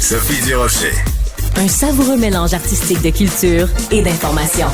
Sophie Durocher. Un savoureux mélange artistique de culture et d'information.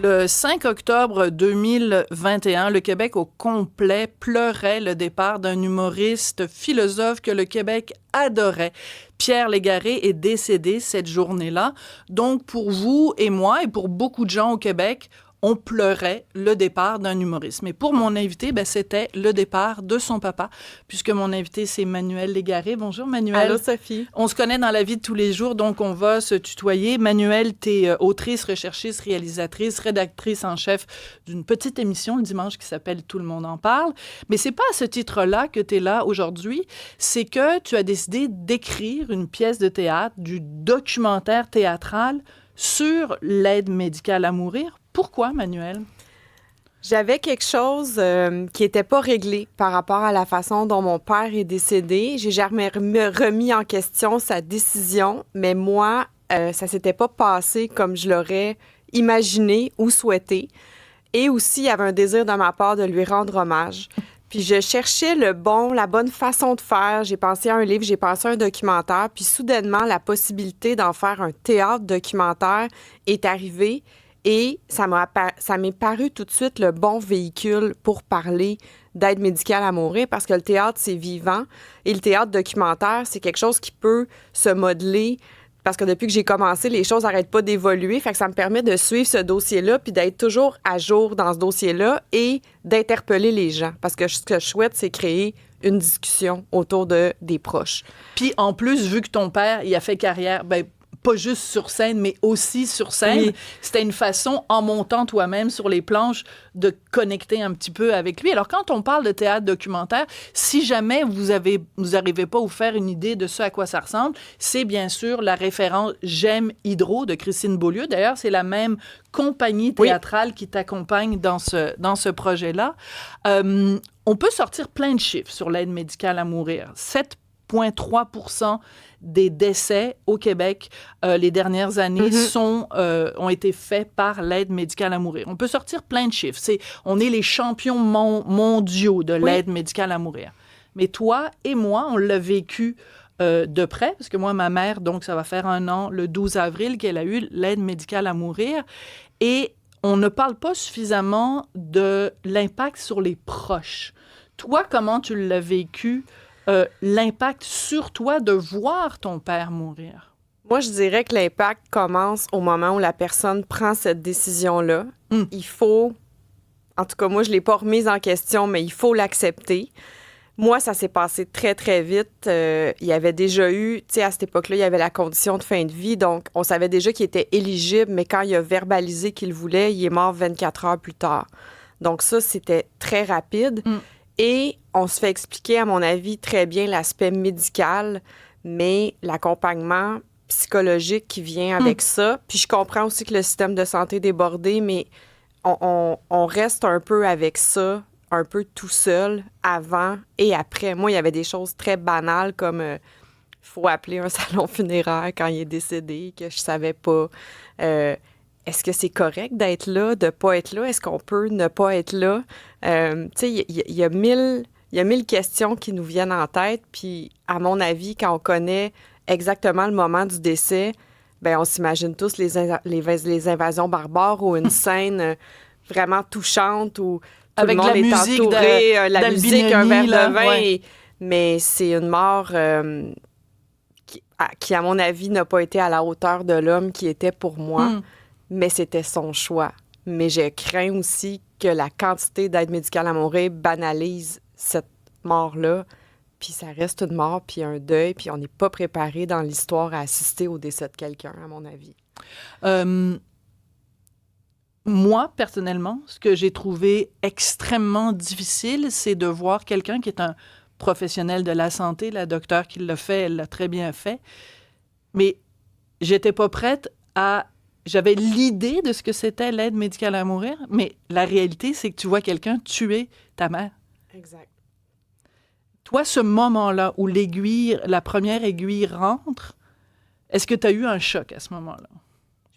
Le 5 octobre 2021, le Québec au complet pleurait le départ d'un humoriste philosophe que le Québec adorait. Pierre Légaré est décédé cette journée-là. Donc, pour vous et moi, et pour beaucoup de gens au Québec, on pleurait le départ d'un humoriste. Mais pour mon invité, c'était le départ de son papa, puisque mon invité, c'est Manuel Légaré. Bonjour, Manuel. Allô, Sophie. On se connaît dans la vie de tous les jours, donc on va se tutoyer. Manuel, t'es autrice, recherchiste, réalisatrice, rédactrice en chef d'une petite émission le dimanche qui s'appelle Tout le monde en parle. Mais c'est pas à ce titre-là que t'es là aujourd'hui. C'est que tu as décidé d'écrire une pièce de théâtre, du documentaire théâtral sur l'aide médicale à mourir. Pourquoi, Manuel? J'avais quelque chose qui n'était pas réglé par rapport à la façon dont mon père est décédé. J'ai jamais remis en question sa décision, mais moi, ça s'était pas passé comme je l'aurais imaginé ou souhaité. Et aussi, il y avait un désir de ma part de lui rendre hommage. Puis je cherchais la bonne façon de faire. J'ai pensé à un livre, j'ai pensé à un documentaire. Puis soudainement, la possibilité d'en faire un théâtre documentaire est arrivée. Et ça m'est paru tout de suite le bon véhicule pour parler d'aide médicale à mourir parce que le théâtre, c'est vivant. Et le théâtre documentaire, c'est quelque chose qui peut se modeler parce que depuis que j'ai commencé, les choses n'arrêtent pas d'évoluer. Fait que ça me permet de suivre ce dossier-là puis d'être toujours à jour dans ce dossier-là et d'interpeller les gens. Parce que ce que je souhaite, c'est créer une discussion autour des proches. Puis en plus, vu que ton père, il a fait carrière, pas juste sur scène, mais aussi sur scène. Oui. C'était une façon, en montant toi-même sur les planches, de connecter un petit peu avec lui. Alors, quand on parle de théâtre documentaire, si jamais vous n'arrivez pas à vous faire une idée de ce à quoi ça ressemble, c'est bien sûr la référence J'aime Hydro de Christine Beaulieu. D'ailleurs, c'est la même compagnie théâtrale qui t'accompagne dans ce projet-là. On peut sortir plein de chiffres sur l'aide médicale à mourir. 7,3% des décès au Québec les dernières années ont été faits par l'aide médicale à mourir. On peut sortir plein de chiffres. On est les champions mondiaux de l'aide médicale à mourir. Mais toi et moi, on l'a vécu de près, parce que moi, ma mère, donc ça va faire 1 an, le 12 avril, qu'elle a eu l'aide médicale à mourir. Et on ne parle pas suffisamment de l'impact sur les proches. Toi, comment tu l'as vécu? L'impact sur toi de voir ton père mourir? Moi, je dirais que l'impact commence au moment où la personne prend cette décision-là. Il faut, en tout cas, moi, je ne l'ai pas remise en question, mais il faut l'accepter. Moi, ça s'est passé très, très vite. Il y avait déjà eu, tu sais, à cette époque-là, il y avait la condition de fin de vie, donc on savait déjà qu'il était éligible, mais quand il a verbalisé qu'il voulait, il est mort 24 heures plus tard. Donc ça, c'était très rapide. Et on se fait expliquer, à mon avis, très bien l'aspect médical, mais l'accompagnement psychologique qui vient avec ça. Puis je comprends aussi que le système de santé est débordé, mais on reste un peu avec ça, un peu tout seul, avant et après. Moi, il y avait des choses très banales comme il faut appeler un salon funéraire quand il est décédé, que je savais pas. Est-ce que c'est correct d'être là, de pas être là? Est-ce qu'on peut ne pas être là? Tu sais, il y a 1000 questions qui nous viennent en tête. Puis, à mon avis, quand on connaît exactement le moment du décès, on s'imagine tous les invasions barbares ou une scène vraiment touchante où tout avec le monde la est musique entouré, la musique, un verre de vin. Ouais. Mais c'est une mort qui, à mon avis, n'a pas été à la hauteur de l'homme qui était pour moi. Mais c'était son choix. Mais je crains aussi que la quantité d'aide médicale à mourir banalise cette mort-là, puis ça reste une mort, puis un deuil, puis on n'est pas préparé dans l'histoire à assister au décès de quelqu'un, à mon avis. Moi, personnellement, ce que j'ai trouvé extrêmement difficile, c'est de voir quelqu'un qui est un professionnel de la santé, la docteure qui l'a fait, elle l'a très bien fait, mais j'étais pas prête à... J'avais l'idée de ce que c'était l'aide médicale à mourir, mais la réalité, c'est que tu vois quelqu'un tuer ta mère. Exact. Toi, ce moment-là où la première aiguille rentre, est-ce que tu as eu un choc à ce moment-là?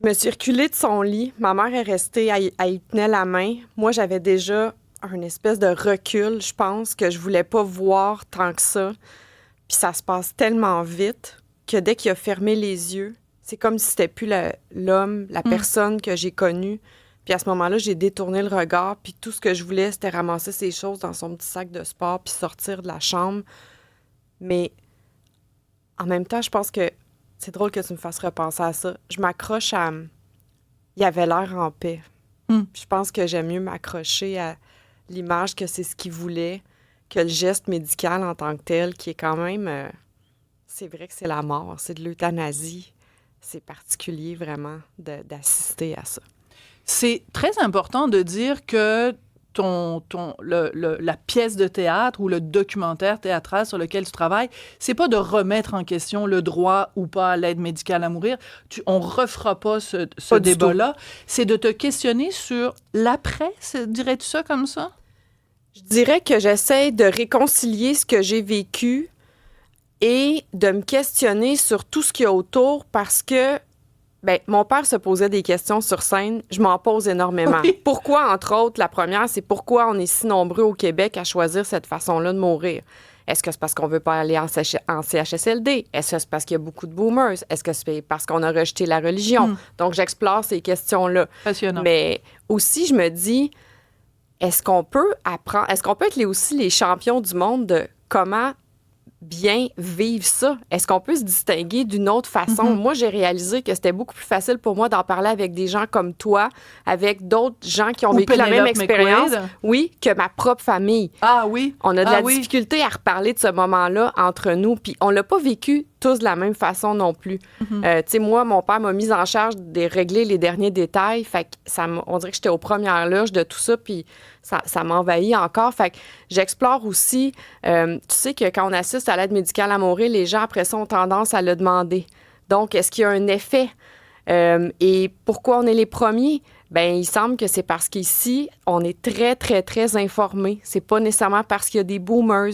Je me suis reculée de son lit. Ma mère est restée, elle y tenait la main. Moi, j'avais déjà un espèce de recul, je pense, que je voulais pas voir tant que ça. Puis ça se passe tellement vite que dès qu'il a fermé les yeux, c'est comme si c'était plus l'homme, la personne que j'ai connue. Puis à ce moment-là, j'ai détourné le regard, puis tout ce que je voulais, c'était ramasser ses choses dans son petit sac de sport puis sortir de la chambre. Mais en même temps, je pense que c'est drôle que tu me fasses repenser à ça. Je m'accroche à... Il avait l'air en paix. Je pense que j'aime mieux m'accrocher à l'image que c'est ce qu'il voulait que le geste médical en tant que tel, qui est quand même... c'est vrai que c'est la mort, c'est de l'euthanasie. C'est particulier, vraiment, d'assister à ça. C'est très important de dire que la pièce de théâtre ou le documentaire théâtral sur lequel tu travailles, c'est pas de remettre en question le droit ou pas à l'aide médicale à mourir. On refera pas ce débat-là. C'est de te questionner sur l'après, dirais-tu ça comme ça? Je dirais que j'essaie de réconcilier ce que j'ai vécu et de me questionner sur tout ce qu'il y a autour parce que mon père se posait des questions sur scène. Je m'en pose énormément. Oui. Pourquoi, entre autres, la première, c'est pourquoi on est si nombreux au Québec à choisir cette façon-là de mourir? Est-ce que c'est parce qu'on veut pas aller en CHSLD? Est-ce que c'est parce qu'il y a beaucoup de boomers? Est-ce que c'est parce qu'on a rejeté la religion? Donc, j'explore ces questions-là. Passionnant. Mais aussi, je me dis, est-ce qu'on peut être aussi les champions du monde de comment bien vivre ça? Est-ce qu'on peut se distinguer d'une autre façon? Moi, j'ai réalisé que c'était beaucoup plus facile pour moi d'en parler avec des gens comme toi, avec d'autres gens qui ont vécu la même expérience, que ma propre famille. Ah oui? On a de la difficulté à reparler de ce moment-là entre nous, puis on l'a pas vécu tous de la même façon non plus. Tu sais, moi, mon père m'a mise en charge de régler les derniers détails, fait que on dirait que j'étais aux premières loges de tout ça, puis ça m'envahit encore. Fait que j'explore aussi, tu sais que quand on assiste à l'aide médicale à mourir, les gens, après ça, ont tendance à le demander. Donc, est-ce qu'il y a un effet? Et pourquoi on est les premiers? Il semble que c'est parce qu'ici, on est très, très, très informés. C'est pas nécessairement parce qu'il y a des boomers.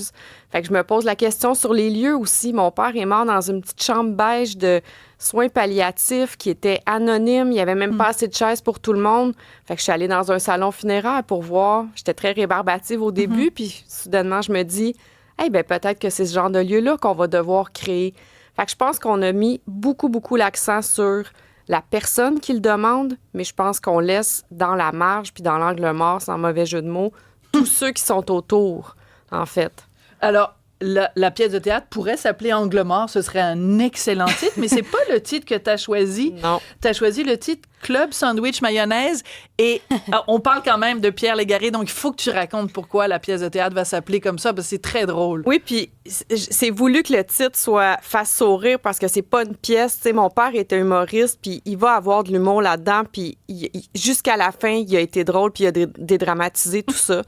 Fait que je me pose la question sur les lieux aussi. Mon père est mort dans une petite chambre beige de soins palliatifs qui était anonyme. Il n'y avait même pas assez de chaises pour tout le monde. Fait que je suis allée dans un salon funéraire pour voir. J'étais très rébarbative au début, puis soudainement, je me dis, peut-être que c'est ce genre de lieu-là qu'on va devoir créer. Fait que je pense qu'on a mis beaucoup, beaucoup l'accent sur la personne qui le demande, mais je pense qu'on laisse dans la marge puis dans l'angle mort, sans mauvais jeu de mots, tous ceux qui sont autour, en fait. Alors, la pièce de théâtre pourrait s'appeler Angle mort, ce serait un excellent titre, mais c'est pas le titre que tu as choisi. Non. Tu as choisi le titre Club Sandwich Mayonnaise et on parle quand même de Pierre Légaré, donc il faut que tu racontes pourquoi la pièce de théâtre va s'appeler comme ça, parce que c'est très drôle. Oui, puis c'est voulu que le titre fasse sourire parce que c'est pas une pièce. Tu sais, mon père était humoriste, puis il va avoir de l'humour là-dedans, puis jusqu'à la fin, il a été drôle, puis il a dédramatisé tout ça.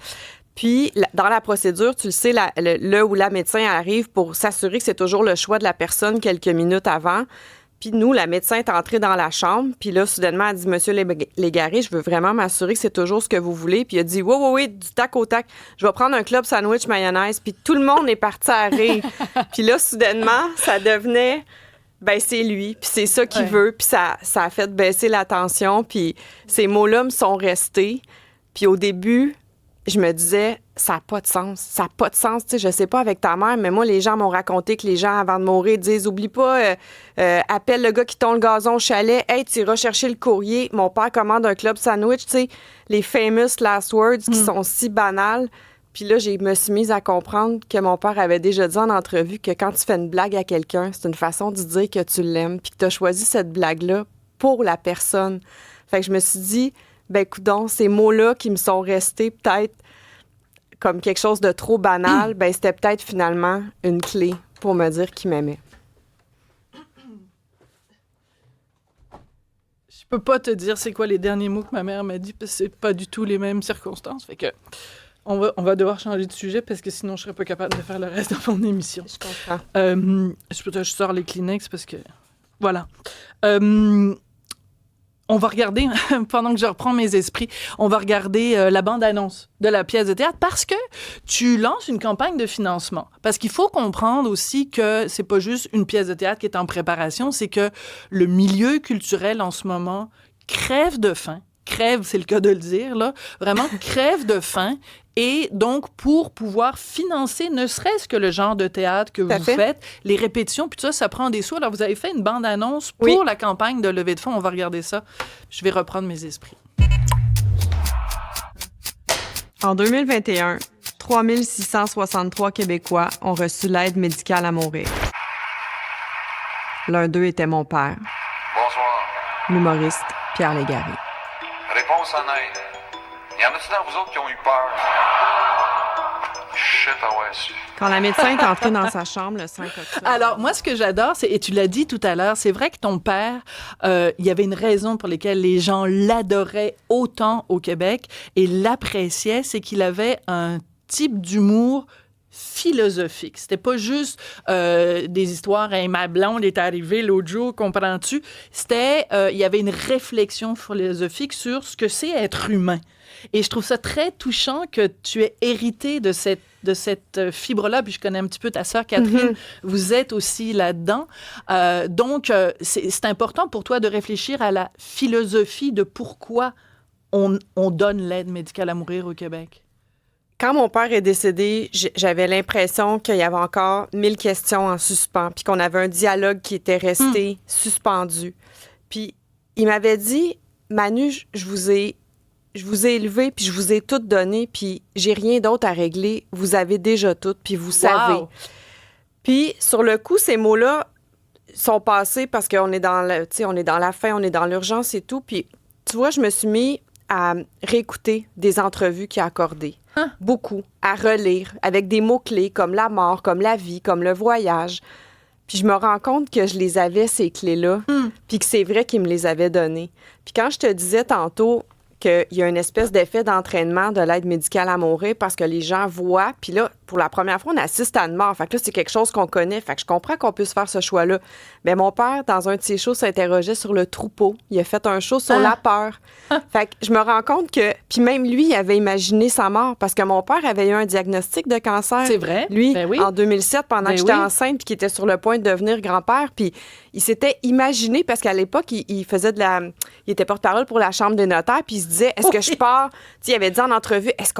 Puis, dans la procédure, tu le sais, le ou la médecin arrive pour s'assurer que c'est toujours le choix de la personne quelques minutes avant. Puis nous, la médecin est entrée dans la chambre. Puis là, soudainement, elle dit « Monsieur Légaré, je veux vraiment m'assurer que c'est toujours ce que vous voulez. » Puis il a dit « Oui, du tac au tac. Je vais prendre un club sandwich mayonnaise. » Puis tout le monde est parti à rire. Puis là, soudainement, ça devenait... c'est lui, puis c'est ça qu'il veut. Puis ça a fait baisser la tension. Puis ces mots-là me sont restés. Puis au début... je me disais, ça n'a pas de sens. Ça n'a pas de sens. Tu sais, je sais pas avec ta mère, mais moi, les gens m'ont raconté que les gens, avant de mourir, disent, oublie pas, appelle le gars qui tond le gazon au chalet. Hey, tu iras chercher le courrier. Mon père commande un club sandwich. Tu sais, les famous last words qui sont si banales. Puis là, je me suis mise à comprendre que mon père avait déjà dit en entrevue que quand tu fais une blague à quelqu'un, c'est une façon de dire que tu l'aimes puis que tu as choisi cette blague-là pour la personne. Fait que je me suis dit, coudonc, ces mots-là qui me sont restés peut-être comme quelque chose de trop banal, c'était peut-être finalement une clé pour me dire qu'il m'aimait. Je peux pas te dire c'est quoi les derniers mots que ma mère m'a dit parce que c'est pas du tout les mêmes circonstances. Fait que on va devoir changer de sujet parce que sinon je serais pas capable de faire le reste de mon émission. Je comprends. Je sors les Kleenex parce que voilà. On va regarder, pendant que je reprends mes esprits, on va regarder la bande-annonce de la pièce de théâtre parce que tu lances une campagne de financement. Parce qu'il faut comprendre aussi que c'est pas juste une pièce de théâtre qui est en préparation, c'est que le milieu culturel en ce moment crève de faim. Crève, c'est le cas de le dire, là. Vraiment, crève de faim. Et donc, pour pouvoir financer ne serait-ce que le genre de théâtre que vous faites, les répétitions, puis tout ça, ça prend des sous. Alors, vous avez fait une bande-annonce pour la campagne de levée de fonds. On va regarder ça. Je vais reprendre mes esprits. En 2021, 3663 Québécois ont reçu l'aide médicale à mourir. L'un d'eux était mon père. Bonsoir. L'humoriste Pierre Légaré. Réponse en aide. Y en a-tu dans vous autres qui ont eu peur? Shit, ah ouais. Quand la médecin est entrée dans sa chambre le 5 octobre... Alors, moi, ce que j'adore, c'est, et tu l'as dit tout à l'heure, c'est vrai que ton père, il y avait une raison pour laquelle les gens l'adoraient autant au Québec et l'appréciaient, c'est qu'il avait un type d'humour philosophique. C'était pas juste des histoires « Hey, ma blonde est arrivée l'autre jour, comprends-tu? » C'était, il y avait une réflexion philosophique sur ce que c'est être humain. Et je trouve ça très touchant que tu aies hérité de cette fibre-là. Puis je connais un petit peu ta sœur Catherine. Vous êtes aussi là-dedans. Donc, c'est important pour toi de réfléchir à la philosophie de pourquoi on donne l'aide médicale à mourir au Québec. Quand mon père est décédé, j'avais l'impression qu'il y avait encore 1000 questions en suspens, puis qu'on avait un dialogue qui était resté suspendu. Puis il m'avait dit, Manu, je vous ai élevé, puis je vous ai tout donné, puis j'ai rien d'autre à régler. Vous avez déjà tout, puis vous savez. Puis sur le coup, ces mots-là sont passés parce qu'on est dans on est dans la fin, on est dans l'urgence et tout. Puis tu vois, je me suis mis à réécouter des entrevues qu'il a accordées. Beaucoup. À relire avec des mots-clés comme la mort, comme la vie, comme le voyage. Puis je me rends compte que je les avais, ces clés-là, puis que c'est vrai qu'il me les avait données. Puis quand je te disais tantôt qu'il y a une espèce d'effet d'entraînement de l'aide médicale à mourir parce que les gens voient, puis là, pour la première fois, on assiste à une mort. Fait que là, c'est quelque chose qu'on connaît. Fait que je comprends qu'on puisse faire ce choix-là. Mais mon père, dans un de ses shows, s'interrogeait sur le troupeau. Il a fait un show sur la peur. Fait que je me rends compte que... Puis même lui, il avait imaginé sa mort parce que mon père avait eu un diagnostic de cancer. C'est vrai? Lui, en 2007, pendant que j'étais enceinte puis qu'il était sur le point de devenir grand-père. Puis il s'était imaginé, parce qu'à l'époque, il faisait il était porte-parole pour la Chambre des notaires, puis il se disait, est-ce que je pars... Tu sais, il avait dit en entrevue, est-ce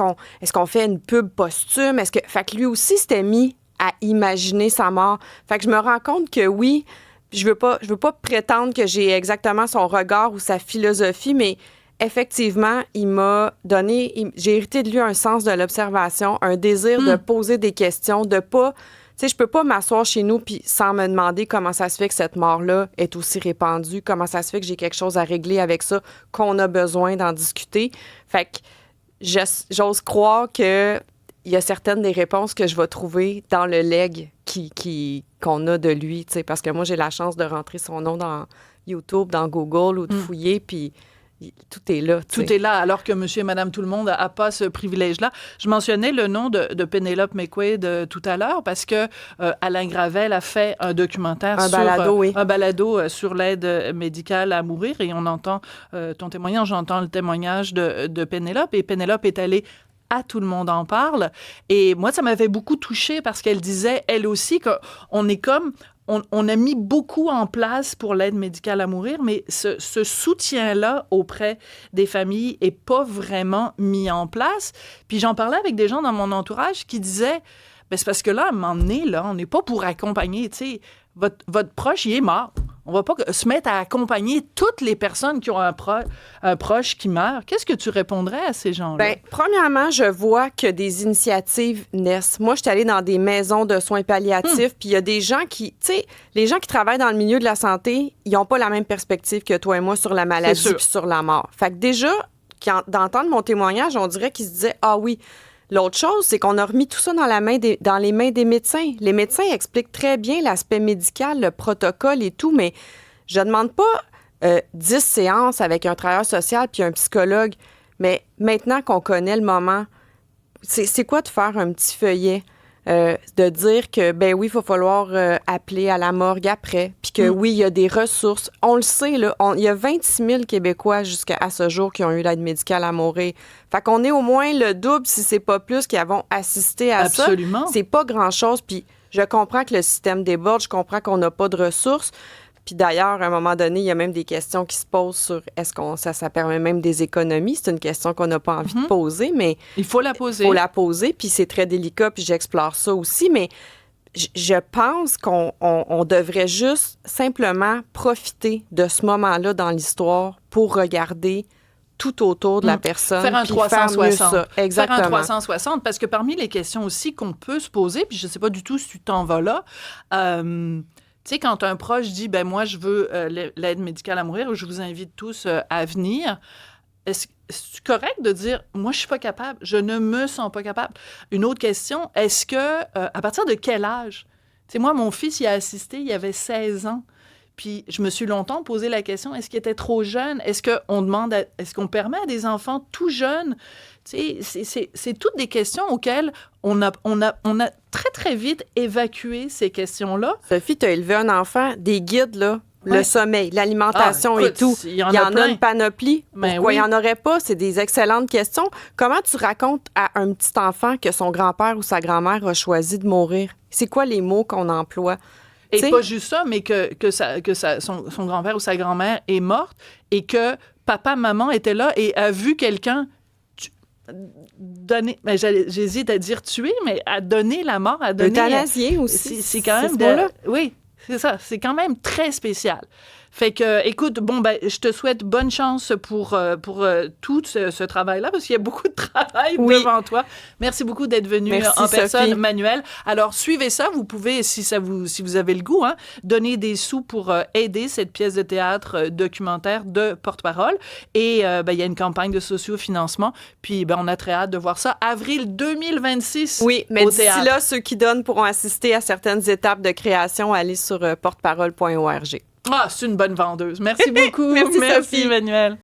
qu'on fait une pub posthume? Fait que lui aussi s'était mis à imaginer sa mort. Fait que je me rends compte que oui, je veux pas prétendre que j'ai exactement son regard ou sa philosophie, mais effectivement, il m'a donné... J'ai hérité de lui un sens de l'observation, un désir de poser des questions, de pas... Tu sais, je peux pas m'asseoir chez nous puis sans me demander comment ça se fait que cette mort-là est aussi répandue, comment ça se fait que j'ai quelque chose à régler avec ça, qu'on a besoin d'en discuter. Fait que j'ose croire que il y a certaines des réponses que je vais trouver dans le leg qu'on a de lui, tu sais, parce que moi, j'ai la chance de rentrer son nom dans YouTube, dans Google ou de fouiller, puis tout est là. Tout est là, alors que monsieur et madame tout le monde n'a pas ce privilège-là. Je mentionnais le nom de Penelope McQuaid tout à l'heure parce que Alain Gravel a fait un documentaire un balado sur l'aide médicale à mourir et on entend ton témoignage, j'entends le témoignage de Penelope et Penelope est allée à Tout le monde en parle. Et moi, ça m'avait beaucoup touchée parce qu'elle disait, elle aussi, qu'on est comme... On a mis beaucoup en place pour l'aide médicale à mourir, mais ce soutien-là auprès des familles n'est pas vraiment mis en place. Puis j'en parlais avec des gens dans mon entourage qui disaient, ben c'est parce que là, à un moment donné, là, on n'est pas pour accompagner, tu sais, votre proche, il est mort. On va pas se mettre à accompagner toutes les personnes qui ont un proche qui meurt. Qu'est-ce que tu répondrais à ces gens-là? Bien, premièrement, je vois que des initiatives naissent. Moi, je suis allée dans des maisons de soins palliatifs, puis il y a des gens qui, tu sais, les gens qui travaillent dans le milieu de la santé, ils n'ont pas la même perspective que toi et moi sur la maladie puis sur la mort. Fait que déjà, d'entendre mon témoignage, on dirait qu'ils se disaient, ah oui. L'autre chose, c'est qu'on a remis tout ça dans les mains des médecins. Les médecins expliquent très bien l'aspect médical, le protocole et tout, mais je ne demande pas 10 séances avec un travailleur social puis un psychologue, mais maintenant qu'on connaît le moment, c'est quoi de faire un petit feuillet? De dire que, ben oui, il va falloir appeler à la morgue après, puis que oui, il y a des ressources. On le sait, là, il y a 26 000 Québécois jusqu'à ce jour qui ont eu l'aide médicale à mourir. Fait qu'on est au moins le double, si c'est pas plus, qui avons assisté à ça. Absolument. C'est pas grand-chose, puis je comprends que le système déborde, je comprends qu'on n'a pas de ressources, Puis d'ailleurs, à un moment donné, il y a même des questions qui se posent sur est-ce qu'on ça permet même des économies. C'est une question qu'on n'a pas envie de poser, mais il faut la poser. Il faut la poser, puis c'est très délicat, puis j'explore ça aussi, mais je pense qu'on devrait juste simplement profiter de ce moment-là dans l'histoire pour regarder tout autour de la personne. Faire un 360. Exactement. Faire un 360, parce que parmi les questions aussi qu'on peut se poser, puis je ne sais pas du tout si tu t'en vas là, tu sais, quand un proche dit, ben moi, je veux l'aide médicale à mourir, je vous invite tous à venir, est-ce correct de dire, moi, je suis pas capable, je ne me sens pas capable? Une autre question, est-ce que, à partir de quel âge? Tu sais, moi, mon fils y a assisté, il avait 16 ans. Puis je me suis longtemps posé la question, est-ce qu'il était trop jeune? Est-ce qu'on permet à des enfants tout jeunes? Tu sais, c'est toutes des questions auxquelles on a très, très vite évacué ces questions-là. Sophie, tu as élevé un enfant, des guides, là. Le sommeil, l'alimentation et tout. Il y en a une panoplie. Pourquoi il n'y en aurait pas? C'est des excellentes questions. Comment tu racontes à un petit enfant que son grand-père ou sa grand-mère a choisi de mourir? C'est quoi les mots qu'on emploie? Et pas juste ça, mais que son grand-père ou sa grand-mère est morte et que papa, maman étaient là et a vu quelqu'un donner, j'hésite à dire tuer, mais à donner la mort, à donner... Euthanasier aussi. C'est quand même... Oui, c'est ça. C'est quand même très spécial. Fait que, écoute, bon, ben, je te souhaite bonne chance pour tout ce travail-là, parce qu'il y a beaucoup de travail devant toi. Merci beaucoup d'être venu en personne, Sophie. Manuel. Alors, suivez ça. Vous pouvez, si vous avez le goût, donner des sous pour aider cette pièce de théâtre documentaire de Porte-Parole. Et il y a une campagne de sociofinancement. Puis, on a très hâte de voir ça. Avril 2026 oui, mais au d'ici théâtre. là, ceux qui donnent pourront assister à certaines étapes de création. Allez sur porteparole.org. Ah, c'est une bonne vendeuse. Merci beaucoup. Merci, Sophie. Manuel.